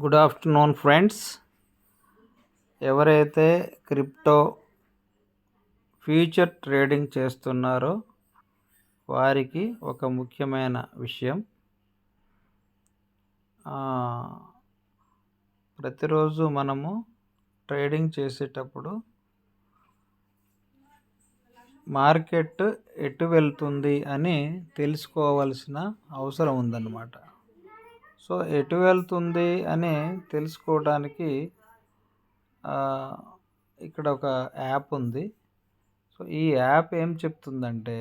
Good afternoon friends. ఎవరైతే crypto future trading చేస్తున్నారో వారికి ఒక ముఖ్యమైన విషయం. ప్రతిరోజు మనము ట్రేడింగ్ చేసేటప్పుడు మార్కెట్ ఎటు వెళ్తుంది అని తెలుసుకోవాల్సిన అవసరం ఉందన్నమాట. సో ఎటు వెళ్తుంది అని తెలుసుకోవడానికి ఇక్కడ ఒక యాప్ ఉంది. సో ఈ యాప్ ఏం చెప్తుందంటే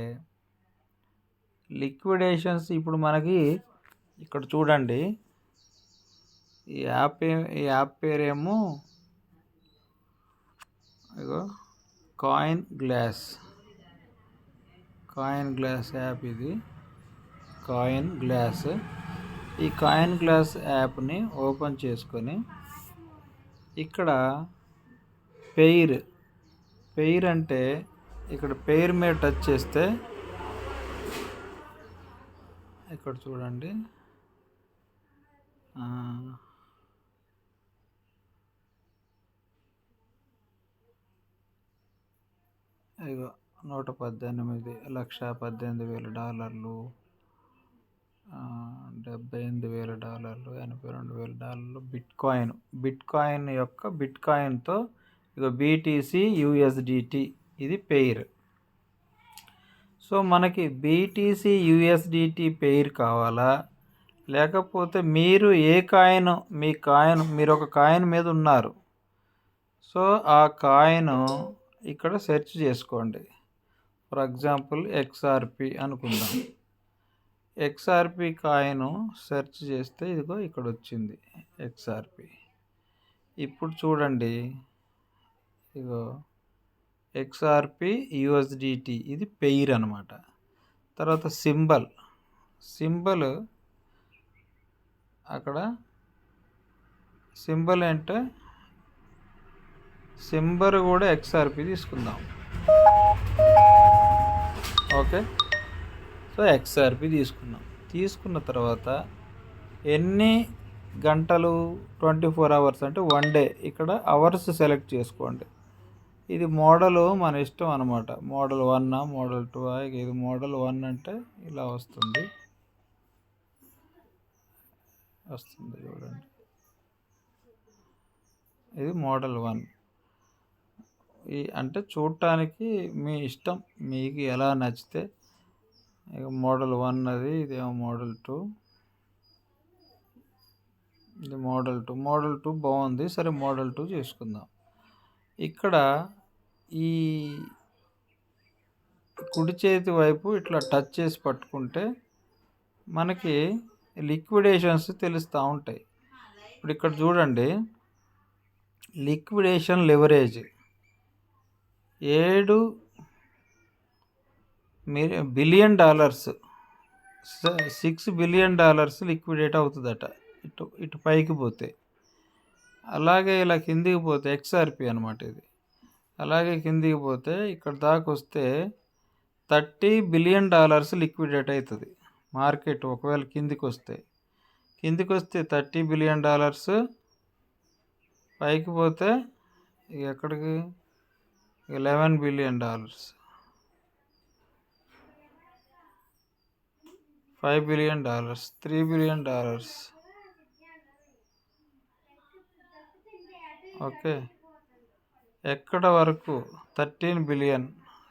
లిక్విడేషన్స్. ఇప్పుడు మనకి ఇక్కడ చూడండి, ఈ యాప్ పేరేమో ఇగో కాయిన్ గ్లాస్ యాప్. ఇది కాయిన్ గ్లాస్. ఈ కాయిన్ గ్లాస్ యాప్ని ఓపెన్ చేసుకొని ఇక్కడ పెయిర్ అంటే ఇక్కడ పెయిర్ మీద టచ్ చేస్తే ఇక్కడ చూడండి, ఇగో $118,18,000, $78,000, $82,000 బిట్ కాయిన్ యొక్క బిట్ కాయిన్తో ఇక BTC USDT ఇది పెయిర్. సో మనకి BTC USDT పెయిర్ కావాలా, లేకపోతే మీరు మీరు ఒక కాయిన్ మీద ఉన్నారు. సో ఆ కాయిన్ ఇక్కడ సెర్చ్ చేసుకోండి. ఫర్ ఎగ్జాంపుల్ XRP అనుకుందాం. XRP కాయిన్ సెర్చ్ చేస్తే ఇదిగో ఇక్కడ వచ్చింది XRP. ఇప్పుడు చూడండి, ఇగో XRP USDT ఇది పెయిర్ అనమాట. తర్వాత సింబల్ అక్కడ సింబల్ అంటే సింబల్ కూడా XRP తీసుకుందాం. ఓకే, సో XRP తీసుకున్న తర్వాత ఎన్ని గంటలు, 24 hours అంటే 1 day. ఇక్కడ అవర్స్ సెలెక్ట్ చేసుకోండి. ఇది మోడల్ మన ఇష్టం అనమాట. Model 1, model 2. ఇది మోడల్ 1 అంటే ఇలా వస్తుంది చూడండి. ఇది మోడల్ 1. అంటే చూడటానికి మీ ఇష్టం, మీకు ఎలా నచ్చితే. ఇక మోడల్ 1 అది, ఇదేమో మోడల్ 2. ఇది మోడల్ 2 బాగుంది. సరే, మోడల్ 2 చేసుకుందాం. ఇక్కడ ఈ కుడి చేతి వైపు ఇట్లా టచ్ చేసి పట్టుకుంటే మనకి లిక్విడేషన్స్ తెలుస్తూ ఉంటాయి. ఇప్పుడు ఇక్కడ చూడండి, liquidation leverage $7 billion, $6 billion liquidate అవుతుందట ఇటు పైకి పోతే. అలాగే ఇలా కిందికి పోతే XRP అనమాట ఇది. అలాగే కిందికి పోతే ఇక్కడ దాకా వస్తే $30 బిలియన్ లిక్విడేట్ అవుతుంది మార్కెట్. ఒకవేళ కిందికి వస్తే $30 బిలియన్. పైకి పోతే ఎక్కడికి $11 బిలియన్, $5 బిలియన్, $3 బిలియన్. ఓకే, ఎక్కడ వరకు 13 బిలియన్,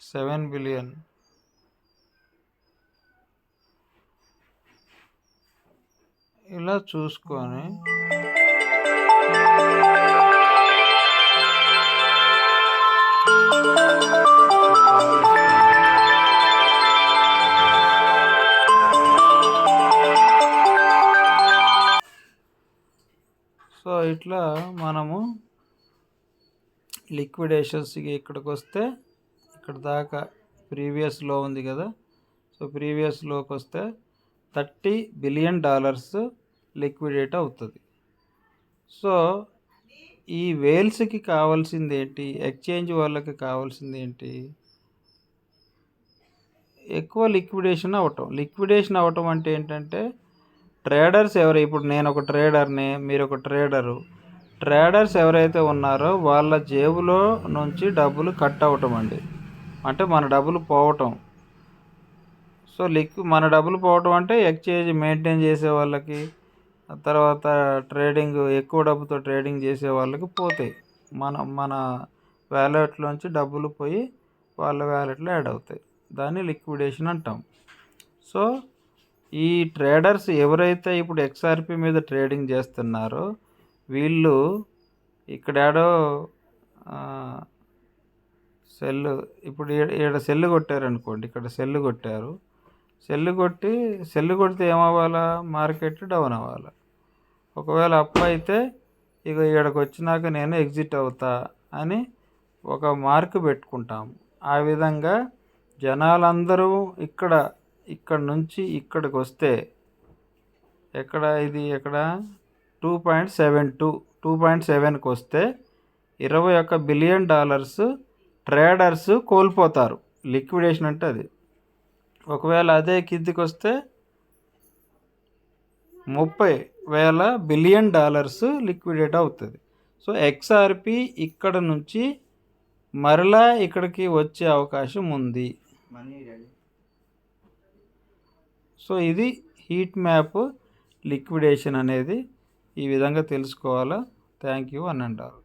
7 బిలియన్. ఇలా చూసుకొని సో ఇట్లా మనము లిక్విడేషన్స్కి ఇక్కడికి వస్తే ఇక్కడ దాకా ప్రీవియస్లో ఉంది కదా. సో ప్రీవియస్లోకి వస్తే $30 బిలియన్ లిక్విడేట్ అవుతుంది. సో ఈ వేల్స్కి కావాల్సింది ఏంటి, ఎక్స్చేంజ్ వాళ్ళకి కావాల్సింది ఏంటి, ఎక్కువ లిక్విడేషన్ అవ్వటం అంటే ఏంటంటే ట్రేడర్స్ ఇప్పుడు నేను ఒక ట్రేడర్ని, మీరు ఒక ట్రేడరు. ట్రేడర్స్ ఎవరైతే ఉన్నారో వాళ్ళ జేబులో నుంచి డబ్బులు కట్ అవ్వటం అండి, అంటే మన డబ్బులు పోవటం. సో మన డబ్బులు పోవటం అంటే ఎక్స్చేంజ్ మెయింటైన్ చేసే వాళ్ళకి, తర్వాత ట్రేడింగ్ ఎక్కువ డబ్బుతో ట్రేడింగ్ చేసే వాళ్ళకి పోతాయి. మన వ్యాలెట్లోంచి డబ్బులు పోయి వాళ్ళ వ్యాలెట్లో యాడ్ అవుతాయి. దాన్ని లిక్విడేషన్ అంటాం. సో ఈ ట్రేడర్స్ ఎవరైతే ఇప్పుడు XRP మీద ట్రేడింగ్ చేస్తున్నారో వీళ్ళు ఇక్కడ యాడో సెల్, ఇప్పుడు ఈడ సెల్ కొట్టారనుకోండి, ఇక్కడ సెల్ కొట్టారు. సెల్ కొడితే ఏమవ్వాలా? మార్కెట్ డౌన్ అవ్వాలి. ఒకవేళ అప్ అయితే ఇక ఈడకు వచ్చినాక నేను ఎగ్జిట్ అవుతా అని ఒక మార్క్ పెట్టుకుంటాము. ఆ విధంగా జనాలందరూ ఇక్కడ నుంచి ఇక్కడికి వస్తే ఎక్కడ 2.7కి వస్తే $21 బిలియన్ ట్రేడర్స్ కోల్పోతారు. లిక్విడేషన్ అంటే అది. ఒకవేళ అదే కిందికి వస్తే $30,000 బిలియన్ లిక్విడేట్ అవుతుంది. సో XRP ఇక్కడ నుంచి మరలా ఇక్కడికి వచ్చే అవకాశం ఉంది. సో ఇది హీట్ మ్యాప్ లిక్విడేషన్ అనేది ఈ విధంగా తెలుసుకోవాలా. థ్యాంక్ యూ అని అంటారు.